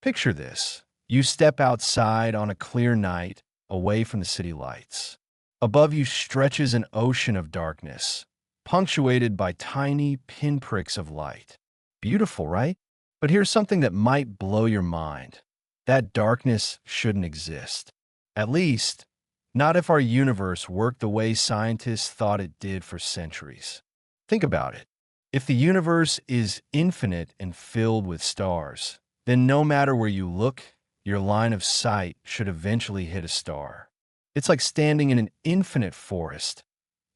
Picture this. You step outside on a clear night, away from the city lights. Above you stretches an ocean of darkness, punctuated by tiny pinpricks of light. Beautiful, right? But here's something that might blow your mind. That darkness shouldn't exist. At least, not if our universe worked the way scientists thought it did for centuries. Think about it. If the universe is infinite and filled with stars, then no matter where you look, your line of sight should eventually hit a star. It's like standing in an infinite forest.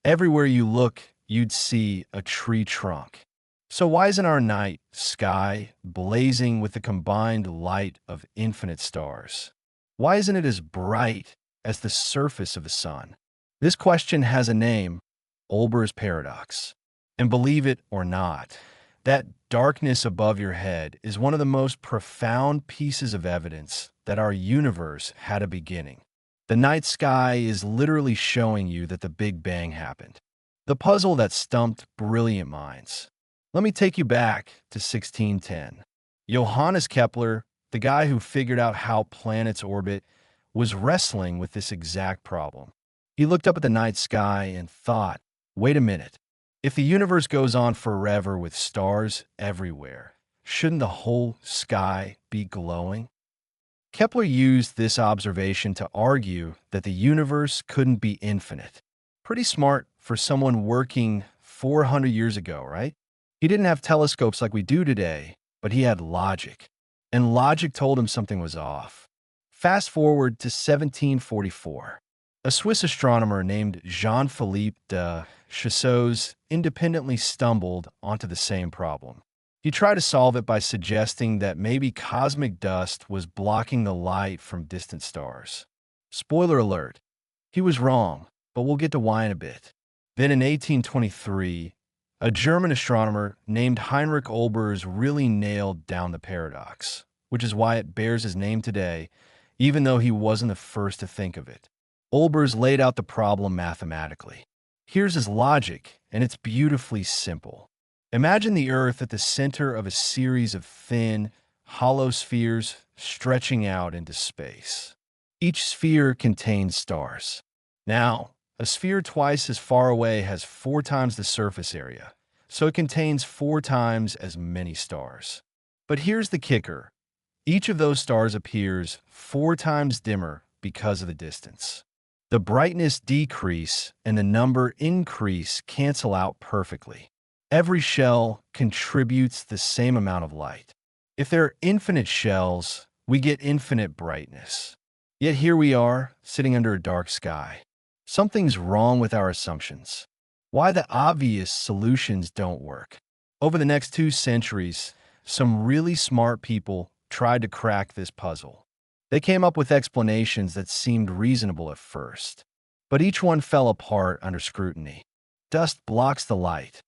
Everywhere you look, you'd see a tree trunk. So why isn't our night sky blazing with the combined light of infinite stars? Why isn't it as bright as the surface of the sun? This question has a name, Olbers Paradox. And believe it or not, that darkness above your head is one of the most profound pieces of evidence that our universe had a beginning. The night sky is literally showing you that the Big Bang happened. The puzzle that stumped brilliant minds. Let me take you back to 1610. Johannes Kepler, the guy who figured out how planets orbit, was wrestling with this exact problem. He looked up at the night sky and thought, wait a minute. If the universe goes on forever with stars everywhere, shouldn't the whole sky be glowing? Kepler used this observation to argue that the universe couldn't be infinite. Pretty smart for someone working 400 years ago, right? He didn't have telescopes like we do today, but he had logic. And logic told him something was off. Fast forward to 1744. A Swiss astronomer named Jean-Philippe de Chasseaux independently stumbled onto the same problem. He tried to solve it by suggesting that maybe cosmic dust was blocking the light from distant stars. Spoiler alert, he was wrong, but we'll get to why in a bit. Then in 1823, a German astronomer named Heinrich Olbers really nailed down the paradox, which is why it bears his name today, even though he wasn't the first to think of it. Olbers laid out the problem mathematically. Here's his logic, and it's beautifully simple. Imagine the Earth at the center of a series of thin, hollow spheres stretching out into space. Each sphere contains stars. Now, a sphere twice as far away has 4 times the surface area, so it contains 4 times as many stars. But here's the kicker. Each of those stars appears 4 times dimmer because of the distance. The brightness decrease and the number increase cancel out perfectly. Every shell contributes the same amount of light. If there are infinite shells, we get infinite brightness. Yet here we are, sitting under a dark sky. Something's wrong with our assumptions. Why the obvious solutions don't work. Over the next 2 centuries, some really smart people tried to crack this puzzle. They came up with explanations that seemed reasonable at first, but each one fell apart under scrutiny. Dust blocks the light.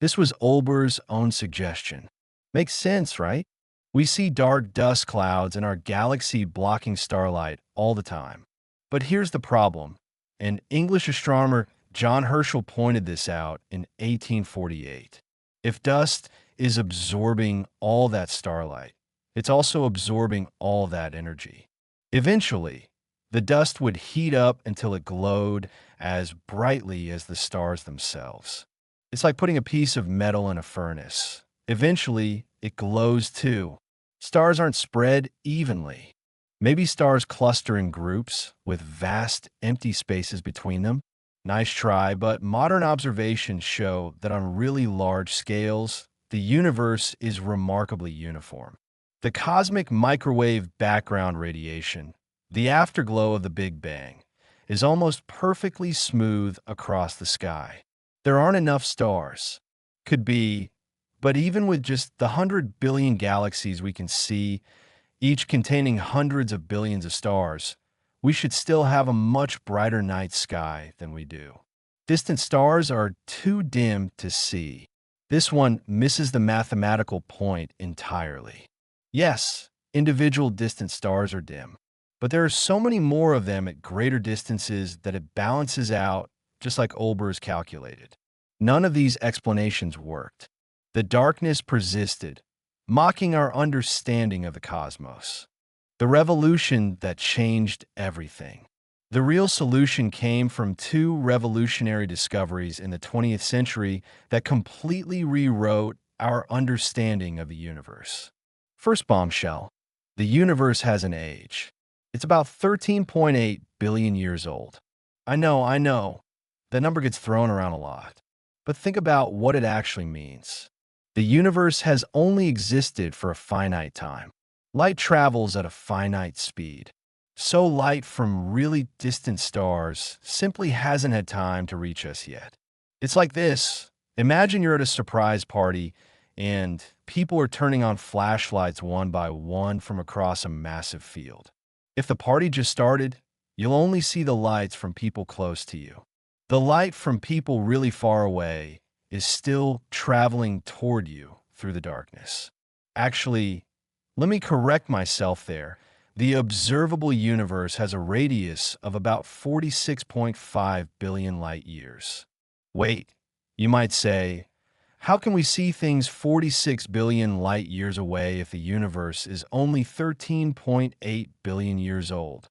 This was Olbers' own suggestion. Makes sense, right? We see dark dust clouds in our galaxy blocking starlight all the time. But here's the problem. An English astronomer, John Herschel, pointed this out in 1848. If dust is absorbing all that starlight, it's also absorbing all that energy. Eventually, the dust would heat up until it glowed as brightly as the stars themselves. It's like putting a piece of metal in a furnace. Eventually, it glows too. Stars aren't spread evenly. Maybe stars cluster in groups with vast empty spaces between them. Nice try, but modern observations show that on really large scales, the universe is remarkably uniform. The cosmic microwave background radiation, the afterglow of the Big Bang, is almost perfectly smooth across the sky. There aren't enough stars. Could be, but even with just the 100 billion galaxies we can see, each containing hundreds of billions of stars, we should still have a much brighter night sky than we do. Distant stars are too dim to see. This one misses the mathematical point entirely. Yes, individual distant stars are dim, but there are so many more of them at greater distances that it balances out just like Olbers calculated. None of these explanations worked. The darkness persisted, mocking our understanding of the cosmos. The revolution that changed everything. The real solution came from two revolutionary discoveries in the 20th century that completely rewrote our understanding of the universe. First bombshell: the universe has an age. It's about 13.8 billion years old. I know. That number gets thrown around a lot. But think about what it actually means. The universe has only existed for a finite time. Light travels at a finite speed. So light from really distant stars simply hasn't had time to reach us yet. It's like this. Imagine you're at a surprise party and people are turning on flashlights one by one from across a massive field. If the party just started, you'll only see the lights from people close to you. The light from people really far away is still traveling toward you through the darkness. Actually, let me correct myself there. The observable universe has a radius of about 46.5 billion light years. Wait, you might say, how can we see things 46 billion light years away if the universe is only 13.8 billion years old?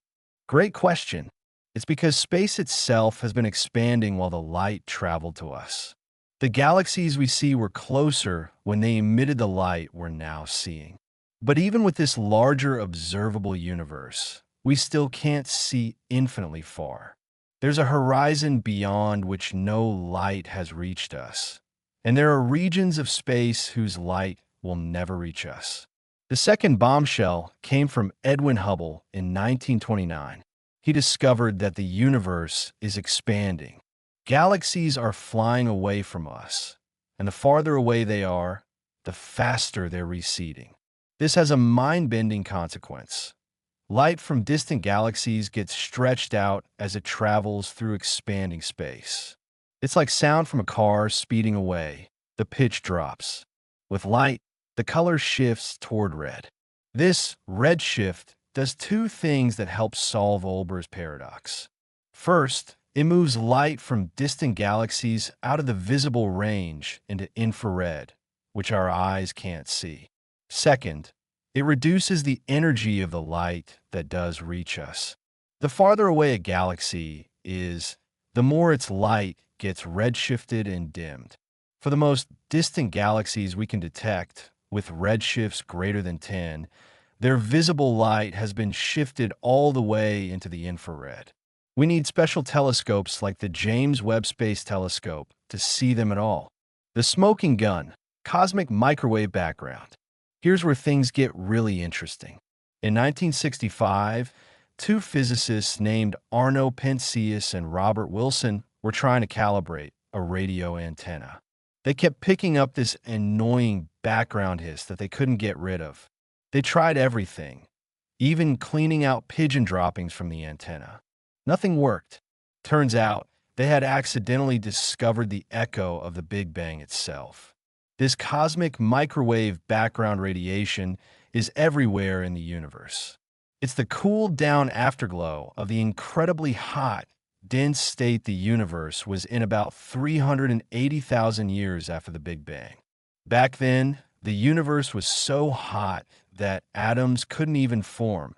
Great question. It's because space itself has been expanding while the light traveled to us. The galaxies we see were closer when they emitted the light we're now seeing. But even with this larger observable universe, we still can't see infinitely far. There's a horizon beyond which no light has reached us. And there are regions of space whose light will never reach us. The second bombshell came from Edwin Hubble in 1929. He discovered that the universe is expanding. Galaxies are flying away from us, and the farther away they are, the faster they're receding. This has a mind-bending consequence. Light from distant galaxies gets stretched out as it travels through expanding space. It's like sound from a car speeding away. The pitch drops. With light, the color shifts toward red. This red shift does two things that help solve Olbers' paradox. First, it moves light from distant galaxies out of the visible range into infrared, which our eyes can't see. Second, it reduces the energy of the light that does reach us. The farther away a galaxy is, the more its light gets redshifted and dimmed. For the most distant galaxies we can detect, with redshifts greater than 10, their visible light has been shifted all the way into the infrared. We need special telescopes like the James Webb Space Telescope to see them at all. The smoking gun, cosmic microwave background. Here's where things get really interesting. In 1965, two physicists named Arno Penzias and Robert Wilson were trying to calibrate a radio antenna. They kept picking up this annoying background hiss that they couldn't get rid of. They tried everything, even cleaning out pigeon droppings from the antenna. Nothing worked. Turns out, they had accidentally discovered the echo of the Big Bang itself. This cosmic microwave background radiation is everywhere in the universe. It's the cooled down afterglow of the incredibly hot, dense state the universe was in about 380,000 years after the Big Bang. Back then, the universe was so hot that atoms couldn't even form.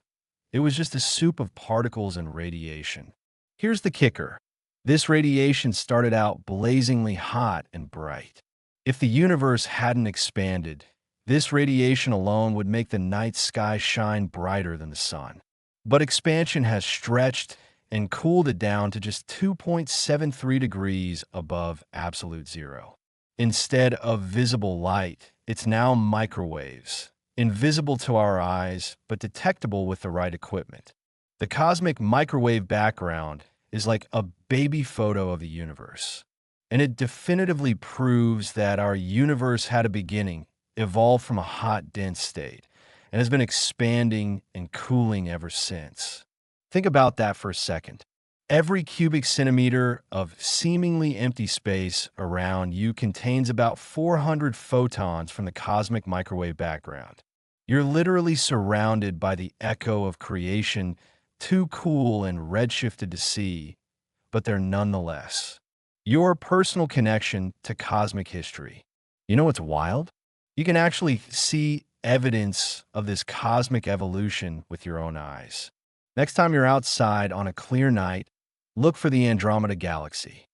It was just a soup of particles and radiation. Here's the kicker. This radiation started out blazingly hot and bright. If the universe hadn't expanded, this radiation alone would make the night sky shine brighter than the sun. But expansion has stretched and cooled it down to just 2.73 degrees above absolute zero. Instead of visible light, it's now microwaves, invisible to our eyes, but detectable with the right equipment. The cosmic microwave background is like a baby photo of the universe, and it definitively proves that our universe had a beginning, evolved from a hot, dense state, and has been expanding and cooling ever since. Think about that for a second. Every cubic centimeter of seemingly empty space around you contains about 400 photons from the cosmic microwave background. You're literally surrounded by the echo of creation, too cool and redshifted to see, but they're nonetheless your personal connection to cosmic history. You know what's wild? You can actually see evidence of this cosmic evolution with your own eyes. Next time you're outside on a clear night, look for the Andromeda Galaxy.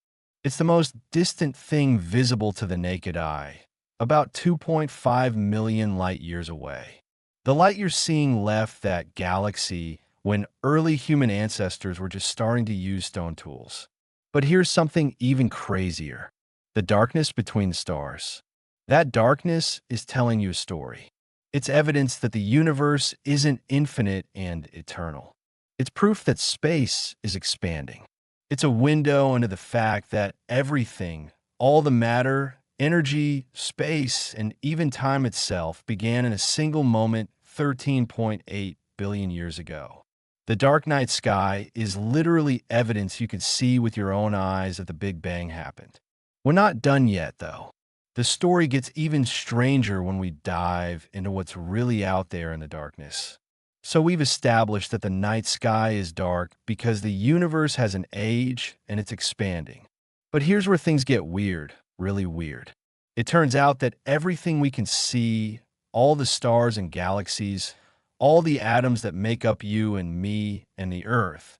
It's the most distant thing visible to the naked eye, about 2.5 million light years away. The light you're seeing left that galaxy when early human ancestors were just starting to use stone tools. But here's something even crazier: the darkness between the stars. That darkness is telling you a story. It's evidence that the universe isn't infinite and eternal. It's proof that space is expanding. It's a window into the fact that everything, all the matter, energy, space, and even time itself began in a single moment 13.8 billion years ago. The dark night sky is literally evidence you could see with your own eyes that the Big Bang happened. We're not done yet, though. The story gets even stranger when we dive into what's really out there in the darkness. So we've established that the night sky is dark because the universe has an age and it's expanding. But here's where things get weird, really weird. It turns out that everything we can see, all the stars and galaxies, all the atoms that make up you and me and the Earth,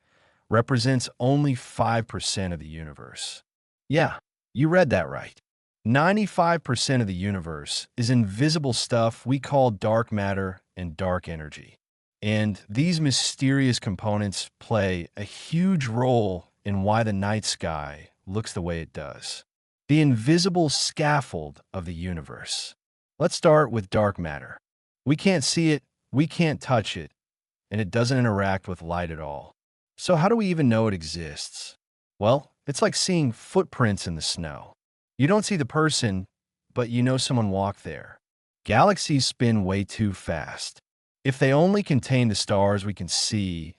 represents only 5% of the universe. Yeah, you read that right. 95% of the universe is invisible stuff we call dark matter and dark energy. And these mysterious components play a huge role in why the night sky looks the way it does. The invisible scaffold of the universe. Let's start with dark matter. We can't see it, we can't touch it, and it doesn't interact with light at all. So how do we even know it exists? Well, it's like seeing footprints in the snow. You don't see the person, but you know someone walked there. Galaxies spin way too fast. If they only contain the stars we can see,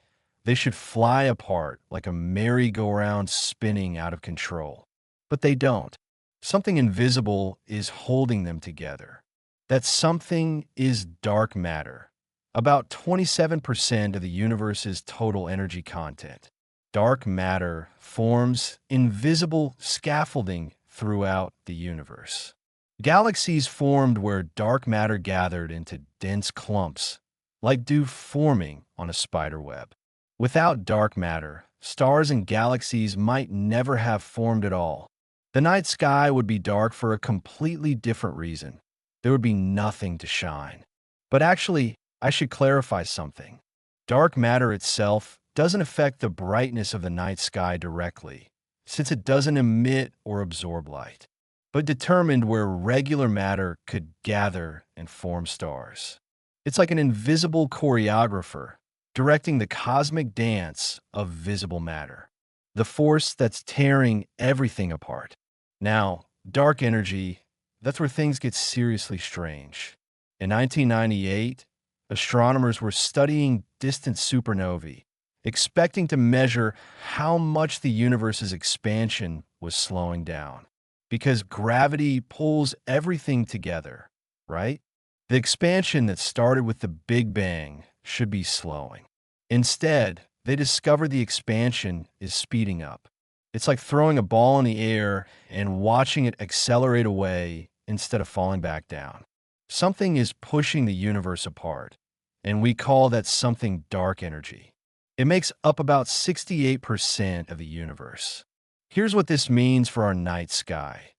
they should fly apart like a merry-go-round spinning out of control. But they don't. Something invisible is holding them together. That something is dark matter, about 27% of the universe's total energy content. Dark matter forms invisible scaffolding throughout the universe. Galaxies formed where dark matter gathered into dense clumps, like dew forming on a spider web. Without dark matter, stars and galaxies might never have formed at all. The night sky would be dark for a completely different reason. There would be nothing to shine. But actually, I should clarify something. Dark matter itself doesn't affect the brightness of the night sky directly, since it doesn't emit or absorb light, but determined where regular matter could gather and form stars. It's like an invisible choreographer directing the cosmic dance of visible matter, the force that's tearing everything apart. Now, dark energy, that's where things get seriously strange. In 1998, astronomers were studying distant supernovae, expecting to measure how much the universe's expansion was slowing down. Because gravity pulls everything together, right? The expansion that started with the Big Bang should be slowing. Instead, they discovered the expansion is speeding up. It's like throwing a ball in the air and watching it accelerate away instead of falling back down. Something is pushing the universe apart, and we call that something dark energy. It makes up about 68% of the universe. Here's what this means for our night sky.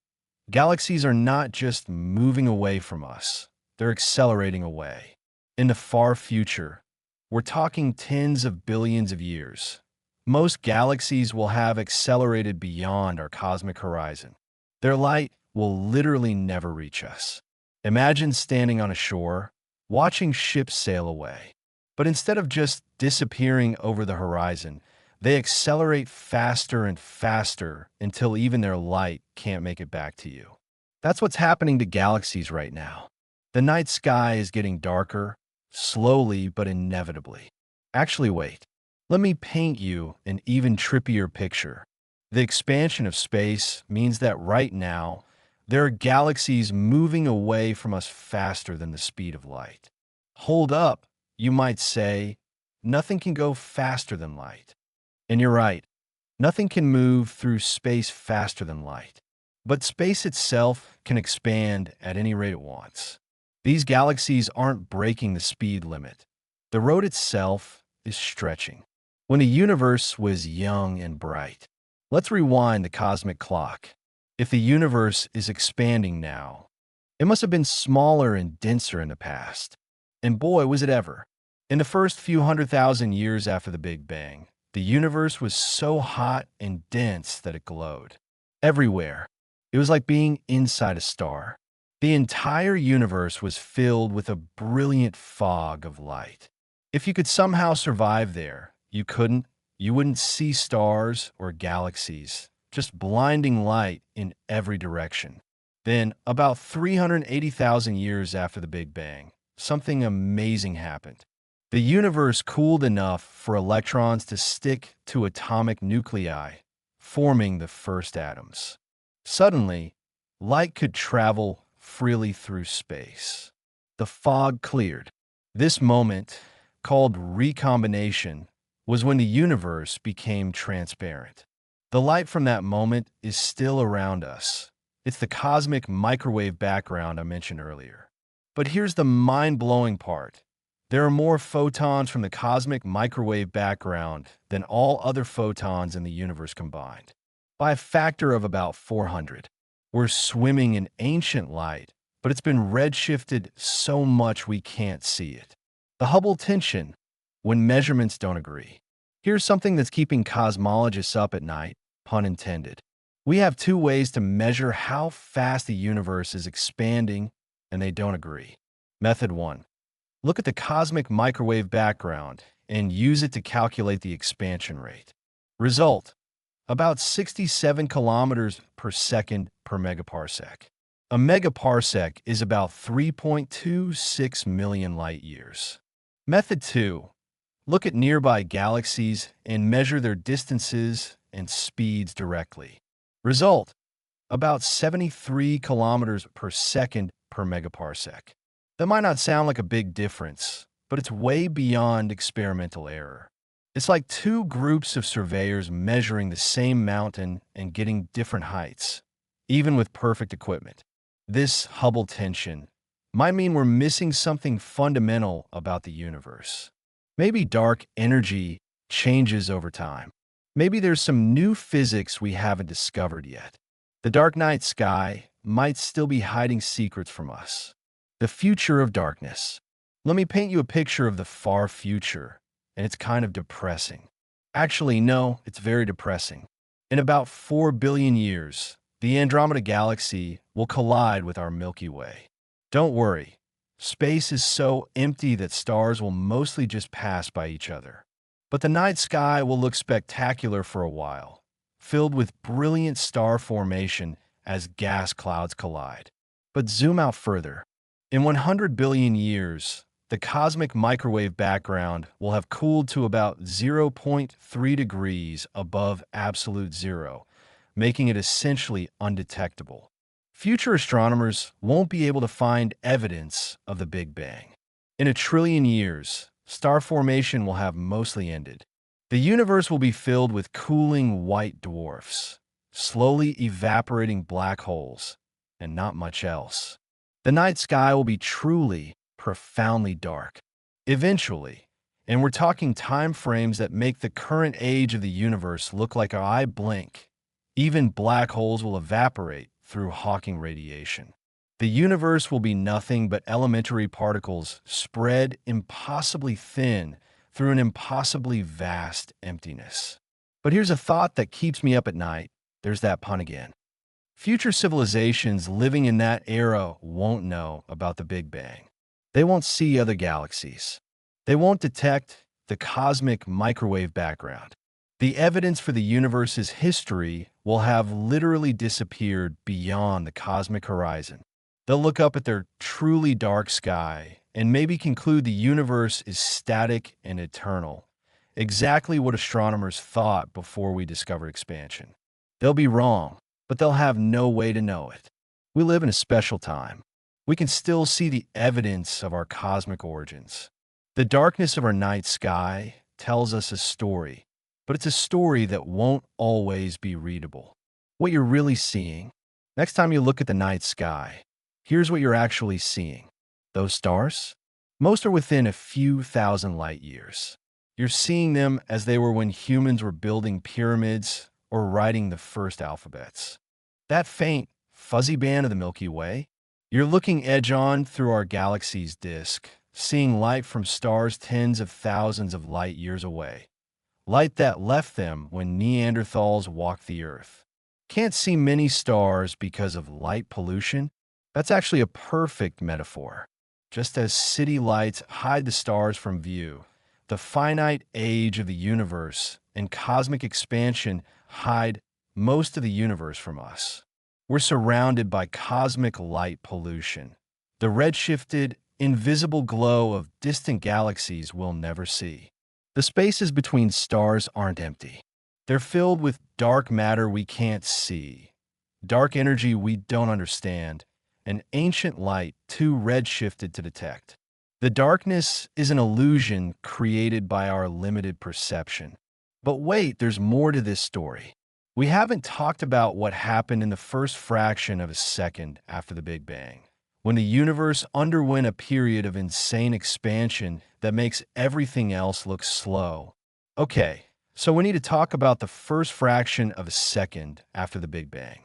Galaxies are not just moving away from us, they're accelerating away. In the far future, we're talking tens of billions of years. Most galaxies will have accelerated beyond our cosmic horizon. Their light will literally never reach us. Imagine standing on a shore, watching ships sail away. But instead of just disappearing over the horizon, they accelerate faster and faster until even their light can't make it back to you. That's what's happening to galaxies right now. The night sky is getting darker, slowly but inevitably. Actually, wait. Let me paint you an even trippier picture. The expansion of space means that right now, there are galaxies moving away from us faster than the speed of light. Hold up, you might say. Nothing can go faster than light. And you're right, nothing can move through space faster than light. But space itself can expand at any rate it wants. These galaxies aren't breaking the speed limit. The road itself is stretching. When the universe was young and bright. Let's rewind the cosmic clock. If the universe is expanding now, it must have been smaller and denser in the past. And boy, was it ever. In the first few 100,000 years after the Big Bang, the universe was so hot and dense that it glowed. Everywhere. It was like being inside a star. The entire universe was filled with a brilliant fog of light. If you could somehow survive there, you couldn't. You wouldn't see stars or galaxies, just blinding light in every direction. Then, about 380,000 years after the Big Bang, something amazing happened. The universe cooled enough for electrons to stick to atomic nuclei, forming the first atoms. Suddenly, light could travel freely through space. The fog cleared. This moment, called recombination, was when the universe became transparent. The light from that moment is still around us. It's the cosmic microwave background I mentioned earlier. But here's the mind-blowing part. There are more photons from the cosmic microwave background than all other photons in the universe combined. By a factor of about 400. We're swimming in ancient light, but it's been redshifted so much we can't see it. The Hubble tension, when measurements don't agree. Here's something that's keeping cosmologists up at night, pun intended. We have two ways to measure how fast the universe is expanding, and they don't agree. Method 1. Look at the cosmic microwave background and use it to calculate the expansion rate. Result: about 67 kilometers per second per megaparsec. A megaparsec is about 3.26 million light years. Method 2. Look at nearby galaxies and measure their distances and speeds directly. Result: about 73 kilometers per second per megaparsec. That might not sound like a big difference, but it's way beyond experimental error. It's like two groups of surveyors measuring the same mountain and getting different heights, even with perfect equipment. This Hubble tension might mean we're missing something fundamental about the universe. Maybe dark energy changes over time. Maybe there's some new physics we haven't discovered yet. The dark night sky might still be hiding secrets from us. The future of darkness. Let me paint you a picture of the far future, and it's kind of depressing. Actually, no, it's very depressing. In about 4 billion years, the Andromeda Galaxy will collide with our Milky Way. Don't worry, space is so empty that stars will mostly just pass by each other. But the night sky will look spectacular for a while, filled with brilliant star formation as gas clouds collide. But zoom out further. In 100 billion years, the cosmic microwave background will have cooled to about 0.3 degrees above absolute zero, making it essentially undetectable. Future astronomers won't be able to find evidence of the Big Bang. In a trillion years, star formation will have mostly ended. The universe will be filled with cooling white dwarfs, slowly evaporating black holes, and not much else. The night sky will be truly, profoundly dark. Eventually, and we're talking time frames that make the current age of the universe look like our eye blink, even black holes will evaporate through Hawking radiation. The universe will be nothing but elementary particles spread impossibly thin through an impossibly vast emptiness. But here's a thought that keeps me up at night. There's that pun again. Future civilizations living in that era won't know about the Big Bang. They won't see other galaxies. They won't detect the cosmic microwave background. The evidence for the universe's history will have literally disappeared beyond the cosmic horizon. They'll look up at their truly dark sky and maybe conclude the universe is static and eternal, exactly what astronomers thought before we discovered expansion. They'll be wrong, but they'll have no way to know it. We live in a special time. We can still see the evidence of our cosmic origins. The darkness of our night sky tells us a story, but it's a story that won't always be readable. What you're really seeing, next time you look at the night sky, here's what you're actually seeing. Those stars? Most are within a few thousand light years. You're seeing them as they were when humans were building pyramids or writing the first alphabets. That faint, fuzzy band of the Milky Way, you're looking edge-on through our galaxy's disk, seeing light from stars tens of thousands of light years away. Light that left them when Neanderthals walked the Earth. Can't see many stars because of light pollution? That's actually a perfect metaphor. Just as city lights hide the stars from view, the finite age of the universe and cosmic expansion hide most of the universe from us. We're surrounded by cosmic light pollution, the redshifted, invisible glow of distant galaxies we'll never see. The spaces between stars aren't empty. They're filled with dark matter we can't see, dark energy we don't understand, and ancient light too redshifted to detect. The darkness is an illusion created by our limited perception. But wait, there's more to this story. We haven't talked about what happened in the first fraction of a second after the Big Bang, when the universe underwent a period of insane expansion that makes everything else look slow. Okay, so we need to talk about the first fraction of a second after the Big Bang.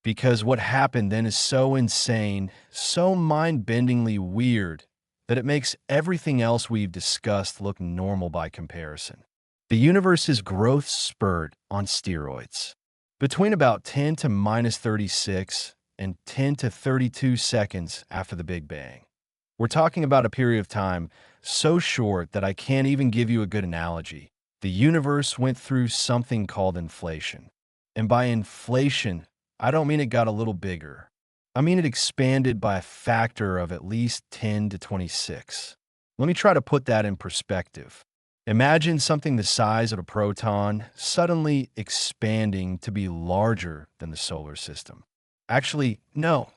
Because what happened then is so insane, so mind-bendingly weird, that it makes everything else we've discussed look normal by comparison. The universe's growth spurt on steroids. Between about 10 to minus 36 and 10 to 32 seconds after the Big Bang. We're talking about a period of time so short that I can't even give you a good analogy. The universe went through something called inflation. And by inflation, I don't mean it got a little bigger. I mean it expanded by a factor of at least 10 to 26. Let me try to put that in perspective. Imagine something the size of a proton suddenly expanding to be larger than the solar system. Actually, no,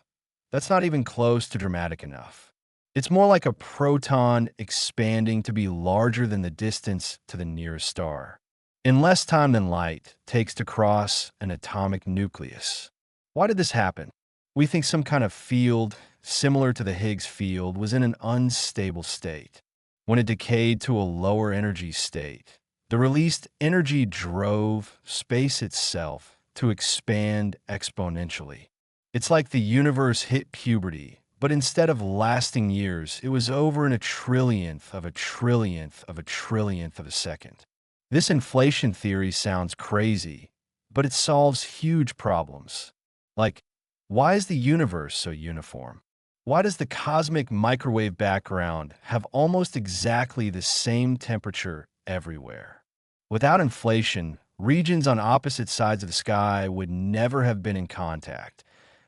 that's not even close to dramatic enough. It's more like a proton expanding to be larger than the distance to the nearest star. In less time than light takes to cross an atomic nucleus. Why did this happen? We think some kind of field, similar to the Higgs field, was in an unstable state. When it decayed to a lower energy state, the released energy drove space itself to expand exponentially. It's like the universe hit puberty, but instead of lasting years, it was over in a trillionth of a trillionth of a trillionth of a second. This inflation theory sounds crazy, but it solves huge problems. Like, why is the universe so uniform? Why does the cosmic microwave background have almost exactly the same temperature everywhere? Without inflation, regions on opposite sides of the sky would never have been in contact.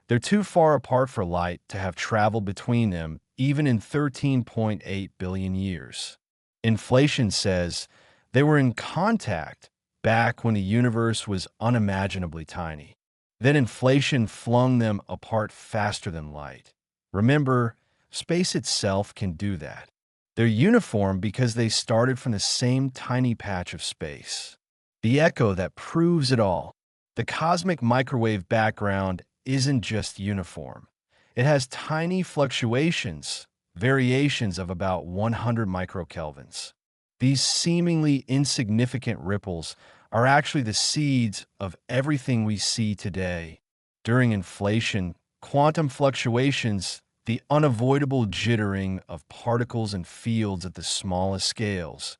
They're too far apart for light to have traveled between them, even in 13.8 billion years. Inflation says they were in contact back when the universe was unimaginably tiny. Then inflation flung them apart faster than light. Remember, space itself can do that. They're uniform because they started from the same tiny patch of space. The echo that proves it all. The cosmic microwave background isn't just uniform. It has tiny fluctuations, variations of about 100 microkelvins. These seemingly insignificant ripples are actually the seeds of everything we see today. During inflation, quantum fluctuations, the unavoidable jittering of particles and fields at the smallest scales,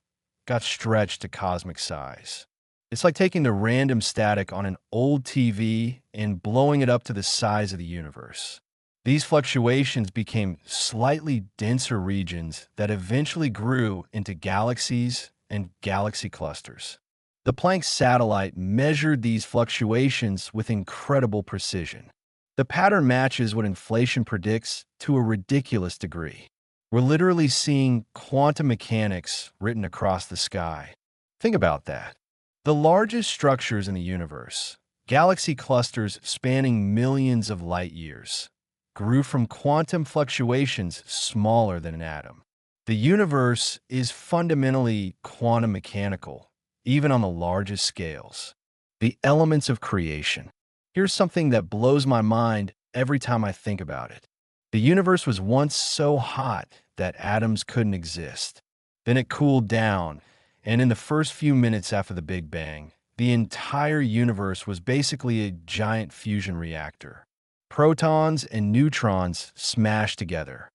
got stretched to cosmic size. It's like taking the random static on an old TV and blowing it up to the size of the universe. These fluctuations became slightly denser regions that eventually grew into galaxies and galaxy clusters. The Planck satellite measured these fluctuations with incredible precision. The pattern matches what inflation predicts to a ridiculous degree. We're literally seeing quantum mechanics written across the sky. Think about that. The largest structures in the universe, galaxy clusters spanning millions of light years, grew from quantum fluctuations smaller than an atom. The universe is fundamentally quantum mechanical, even on the largest scales. The elements of creation. Here's something that blows my mind every time I think about it. The universe was once so hot that atoms couldn't exist. Then it cooled down, and in the first few minutes after the Big Bang, the entire universe was basically a giant fusion reactor. Protons and neutrons smashed together,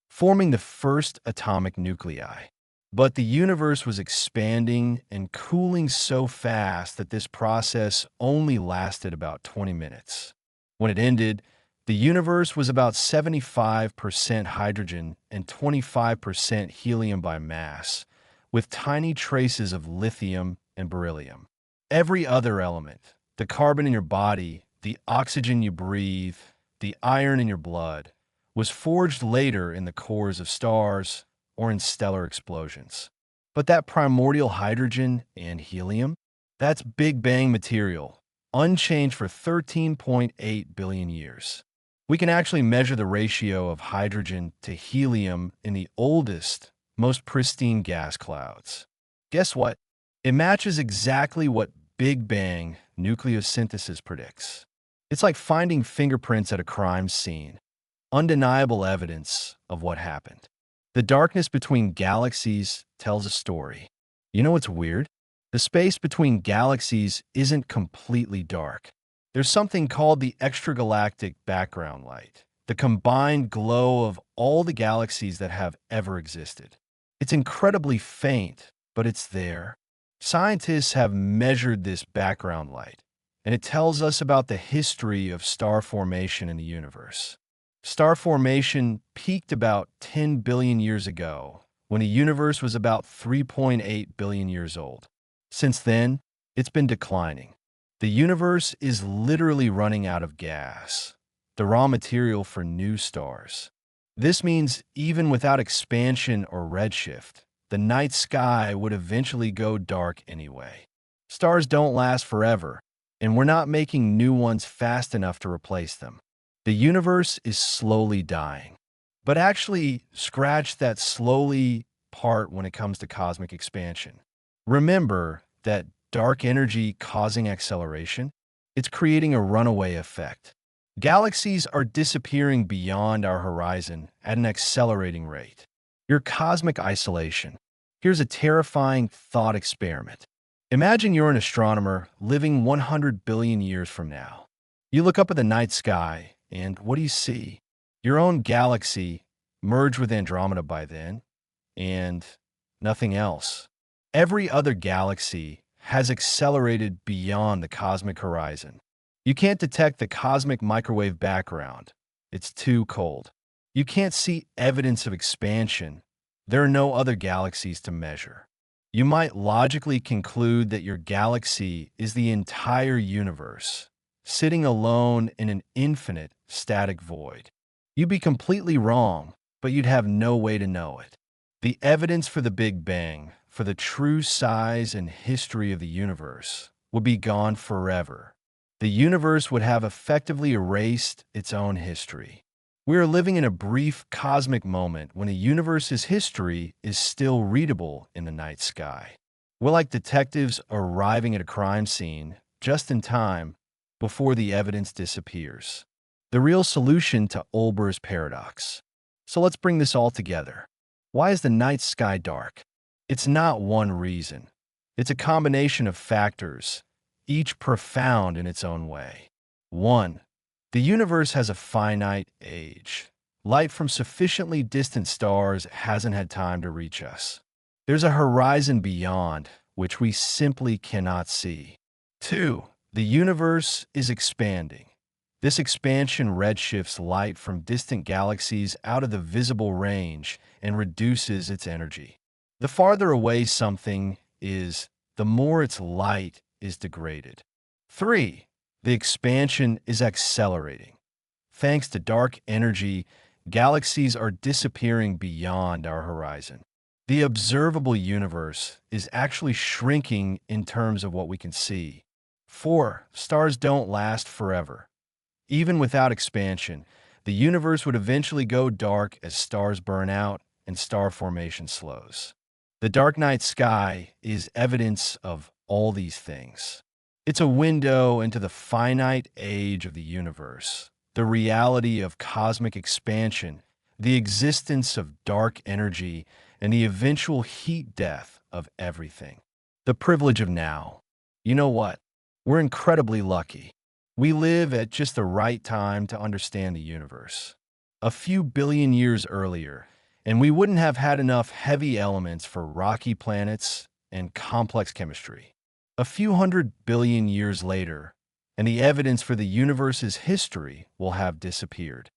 forming the first atomic nuclei. But the universe was expanding and cooling so fast that this process only lasted about 20 minutes. When it ended, the universe was about 75% hydrogen and 25% helium by mass, with tiny traces of lithium and beryllium. Every other element, the carbon in your body, the oxygen you breathe, the iron in your blood, was forged later in the cores of stars or in stellar explosions. But that primordial hydrogen and helium, that's Big Bang material, unchanged for 13.8 billion years. We can actually measure the ratio of hydrogen to helium in the oldest, most pristine gas clouds. Guess what? It matches exactly what Big Bang nucleosynthesis predicts. It's like finding fingerprints at a crime scene, undeniable evidence of what happened. The darkness between galaxies tells a story. You know what's weird? The space between galaxies isn't completely dark. There's something called the extragalactic background light, the combined glow of all the galaxies that have ever existed. It's incredibly faint, but it's there. Scientists have measured this background light, and it tells us about the history of star formation in the universe. Star formation peaked about 10 billion years ago, when the universe was about 3.8 billion years old. Since then, it's been declining. The universe is literally running out of gas, the raw material for new stars. This means even without expansion or redshift, the night sky would eventually go dark anyway. Stars don't last forever, and we're not making new ones fast enough to replace them. The universe is slowly dying. But actually, scratch that slowly part when it comes to cosmic expansion. Remember that dark energy causing acceleration? It's creating a runaway effect. Galaxies are disappearing beyond our horizon at an accelerating rate. Your cosmic isolation. Here's a terrifying thought experiment. Imagine you're an astronomer living 100 billion years from now. You look up at the night sky, and what do you see? Your own galaxy merged with Andromeda by then, and nothing else. Every other galaxy has accelerated beyond the cosmic horizon. You can't detect the cosmic microwave background. It's too cold. You can't see evidence of expansion. There are no other galaxies to measure. You might logically conclude that your galaxy is the entire universe, sitting alone in an infinite static void. You'd be completely wrong, but you'd have no way to know it. The evidence for the Big Bang, for the true size and history of the universe, would be gone forever. The universe would have effectively erased its own history. We are living in a brief cosmic moment when the universe's history is still readable in the night sky. We're like detectives arriving at a crime scene just in time before the evidence disappears. The real solution to Olbers Paradox. So let's bring this all together. Why is the night sky dark? It's not one reason. It's a combination of factors, each profound in its own way. 1. The universe has a finite age. Light from sufficiently distant stars hasn't had time to reach us. There's a horizon beyond, which we simply cannot see. 2. The universe is expanding. This expansion redshifts light from distant galaxies out of the visible range and reduces its energy. The farther away something is, the more its light is degraded. 3. The expansion is accelerating. Thanks to dark energy, galaxies are disappearing beyond our horizon. The observable universe is actually shrinking in terms of what we can see. 4. Stars don't last forever. Even without expansion, the universe would eventually go dark as stars burn out and star formation slows. The dark night sky is evidence of all these things. It's a window into the finite age of the universe, the reality of cosmic expansion, the existence of dark energy, and the eventual heat death of everything. The privilege of now. You know what? We're incredibly lucky. We live at just the right time to understand the universe. A few billion years earlier, and we wouldn't have had enough heavy elements for rocky planets and complex chemistry. A few 100 billion years later, and the evidence for the universe's history will have disappeared.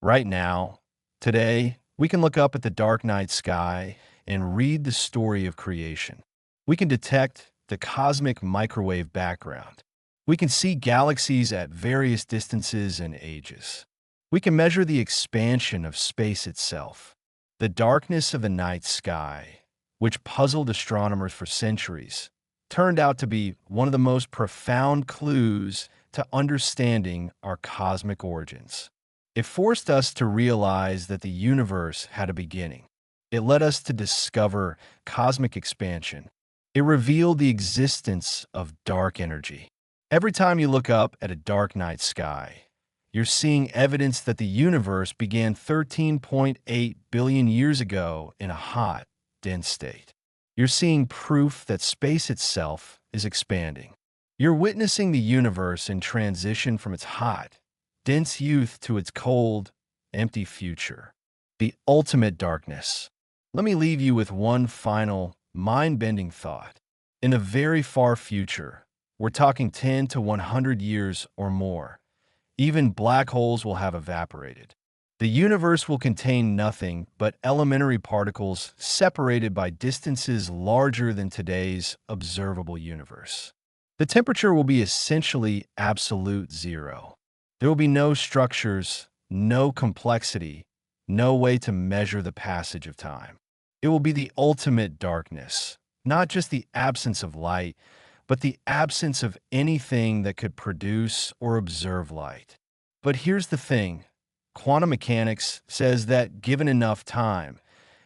Right now, today, we can look up at the dark night sky and read the story of creation. We can detect the cosmic microwave background. We can see galaxies at various distances and ages. We can measure the expansion of space itself. The darkness of the night sky, which puzzled astronomers for centuries, turned out to be one of the most profound clues to understanding our cosmic origins. It forced us to realize that the universe had a beginning. It led us to discover cosmic expansion. It revealed the existence of dark energy. Every time you look up at a dark night sky, you're seeing evidence that the universe began 13.8 billion years ago in a hot, dense state. You're seeing proof that space itself is expanding. You're witnessing the universe in transition from its hot, dense youth to its cold, empty future. The ultimate darkness. Let me leave you with one final, mind-bending thought. In the very far future, we're talking 10 to 100 years or more, even black holes will have evaporated. The universe will contain nothing but elementary particles separated by distances larger than today's observable universe. The temperature will be essentially absolute zero. There will be no structures, no complexity, no way to measure the passage of time. It will be the ultimate darkness, not just the absence of light, but the absence of anything that could produce or observe light. But here's the thing. Quantum mechanics says that given enough time,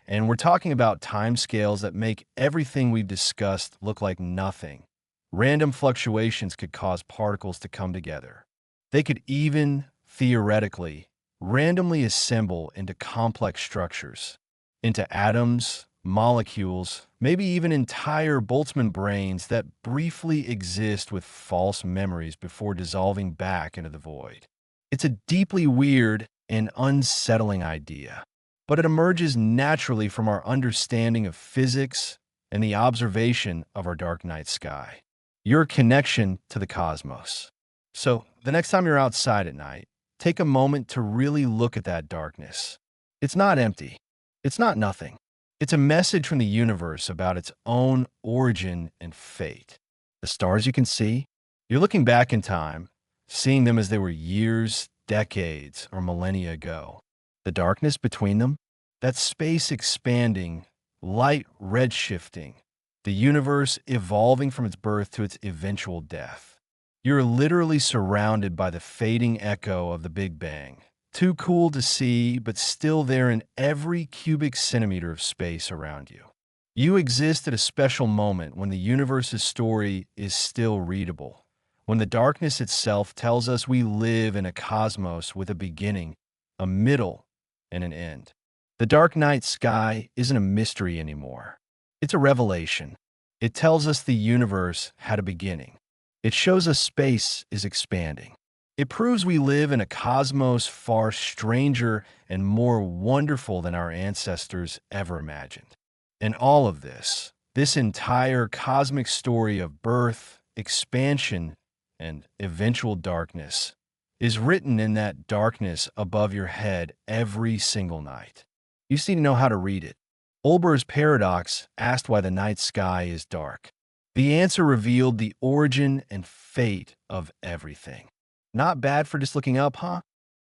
and we're talking about timescales that make everything we've discussed look like nothing, random fluctuations could cause particles to come together. They could even, theoretically, randomly assemble into complex structures, into atoms, molecules, maybe even entire Boltzmann brains that briefly exist with false memories before dissolving back into the void. It's a deeply weird and unsettling idea, but it emerges naturally from our understanding of physics and the observation of our dark night sky. Your connection to the cosmos. So, the next time you're outside at night, take a moment to really look at that darkness. It's not empty. It's not nothing. It's a message from the universe about its own origin and fate. The stars you can see, you're looking back in time, seeing them as they were years, decades, or millennia ago. The darkness between them, that space expanding, light redshifting, the universe evolving from its birth to its eventual death. You're literally surrounded by the fading echo of the Big Bang. Too cool to see, but still there in every cubic centimeter of space around you. You exist at a special moment when the universe's story is still readable, when the darkness itself tells us we live in a cosmos with a beginning, a middle, and an end. The dark night sky isn't a mystery anymore. It's a revelation. It tells us the universe had a beginning. It shows us space is expanding. It proves we live in a cosmos far stranger and more wonderful than our ancestors ever imagined. And all of this entire cosmic story of birth, expansion, and eventual darkness, is written in that darkness above your head every single night. You just need to know how to read it. Olbers Paradox asked why the night sky is dark. The answer revealed the origin and fate of everything. Not bad for just looking up, huh?